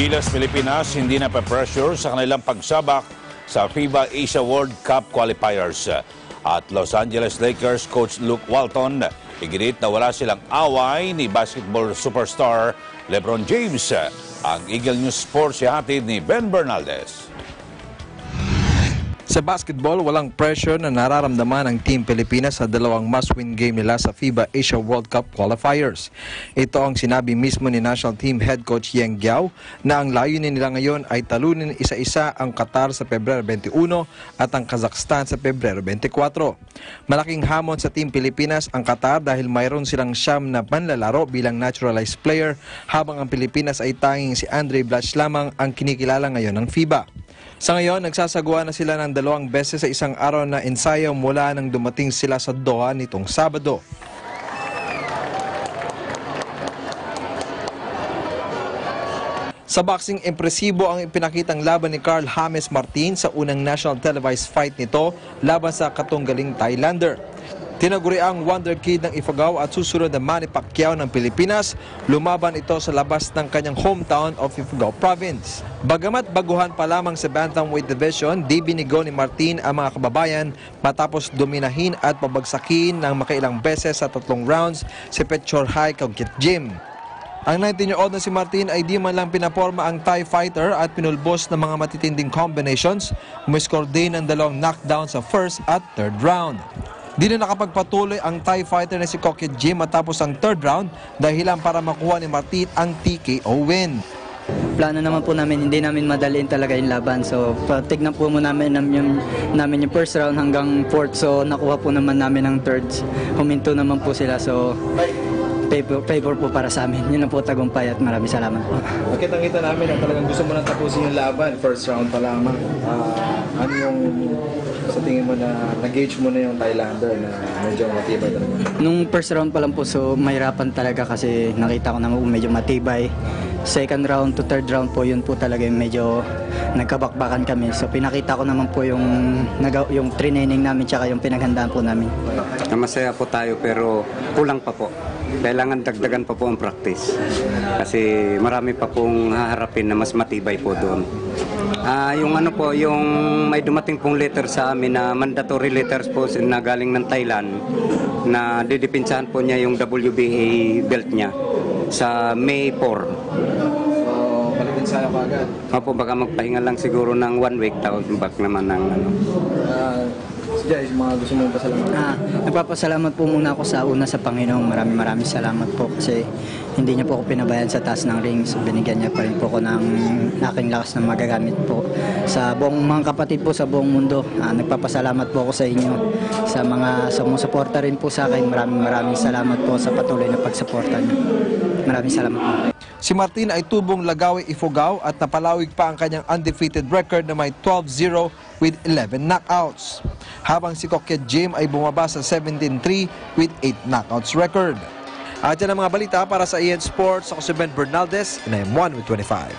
Gilas Pilipinas hindi na pa-pressure sa kanilang pagsabak sa FIBA Asia World Cup qualifiers. At Los Angeles Lakers coach Luke Walton, iginit na wala silang away ni basketball superstar LeBron James. Ang Eagle News Sports ihatid ni Ben Bernaldez. Sa basketball, walang pressure na nararamdaman ng Team Pilipinas sa dalawang must-win game nila sa FIBA Asia World Cup qualifiers. Ito ang sinabi mismo ni National Team Head Coach Yeng Guiao na ang layunin nila ngayon ay talunin isa-isa ang Qatar sa Pebrero 21 at ang Kazakhstan sa Pebrero 24. Malaking hamon sa Team Pilipinas ang Qatar dahil mayroon silang siyam na manlalaro bilang naturalized player habang ang Pilipinas ay tanging si Andre Blatch lamang ang kinikilala ngayon ng FIBA. Sa ngayon, nagsasagawa na sila ng 2 beses sa isang araw na ensayo mula nang dumating sila sa Doha nitong Sabado. Sa boxing, impresibo ang ipinakitang laban ni Carl James Martin sa unang national televised fight nito laban sa katunggaling Thailander. Tinaguri ang Wonder Kid ng Ifugao at susunod na Manny Pacquiao ng Pilipinas. Lumaban ito sa labas ng kanyang hometown of Ifugao Province. Bagamat baguhan pa lamang sa bantamweight division, di binigo ni Martin ang mga kababayan matapos dominahin at pabagsakin ng makailang beses sa 3 rounds si Petchorhai Kongkit Gym. Ang 19-year-old na si Martin ay di man lang pinaporma ang Thai fighter at pinulbos ng mga matitinding combinations. Umiscore din ng 2 knockdown sa first at third round. Di na nakapagpatuloy ang Thai fighter na si Kongkit Gym matapos ang third round dahilan para makuha ni Martin ang TKO win. Plano naman po namin, hindi namin madaliin talaga yung laban. So, tignan po namin yung first round hanggang fourth. So, nakuha po naman namin ang third. Huminto naman po sila. So, favor po para sa amin. Yun na po tagumpay at maraming salamat po. Nakita namin na talagang gusto mo nang tapusin yung laban. First round pa lamang. Ano yung sa tingin mo na nag-gauge mo na yung Thailander na medyo matibay talaga? Nung first round pa lang po, so mahirapan talaga kasi nakita ko na medyo matibay. Second round to third round po, yun po talaga yung medyo nagkabakbakan kami. So pinakita ko naman po yung training namin tsaka yung pinaghandaan po namin. Masaya po tayo pero kulang pa po. Kailangan dagdagan pa po ang practice. Kasi marami pa pong haharapin na mas matibay po doon. Yung may dumating pong letter sa amin na mandatory letters po na galing ng Thailand na didipinsahan po niya yung WBA belt niya sa May 4. So, palipinsaya pa agad? Opo, baka magpahinga lang siguro ng 1 week, tapos back naman ng Guys, mga gusto mong pasalamatan? Nagpapasalamat po muna ako sa una sa Panginoon. Maraming salamat po kasi hindi niya po ako pinabayaan sa taas ng ring. So binigyan niya pa rin po ako ng aking lakas na magagamit po sa buong mga kapatid po sa buong mundo. Nagpapasalamat po ako sa inyo, sa mga sumusuporta rin po sa akin. Maraming salamat po sa patuloy na pagsuporta niyo. Maraming salamat po. Si Martin ay tubong Lagawi Ifugao at napalawig pa ang kanyang undefeated record na may 12-0 with 11 knockouts. Habang si Kongkit Gym ay bumaba sa 17-3 with 8 knockouts record. At yan ang mga balita para sa EN Sports. Ako si Ben Bernaldez and I am 1 with 25.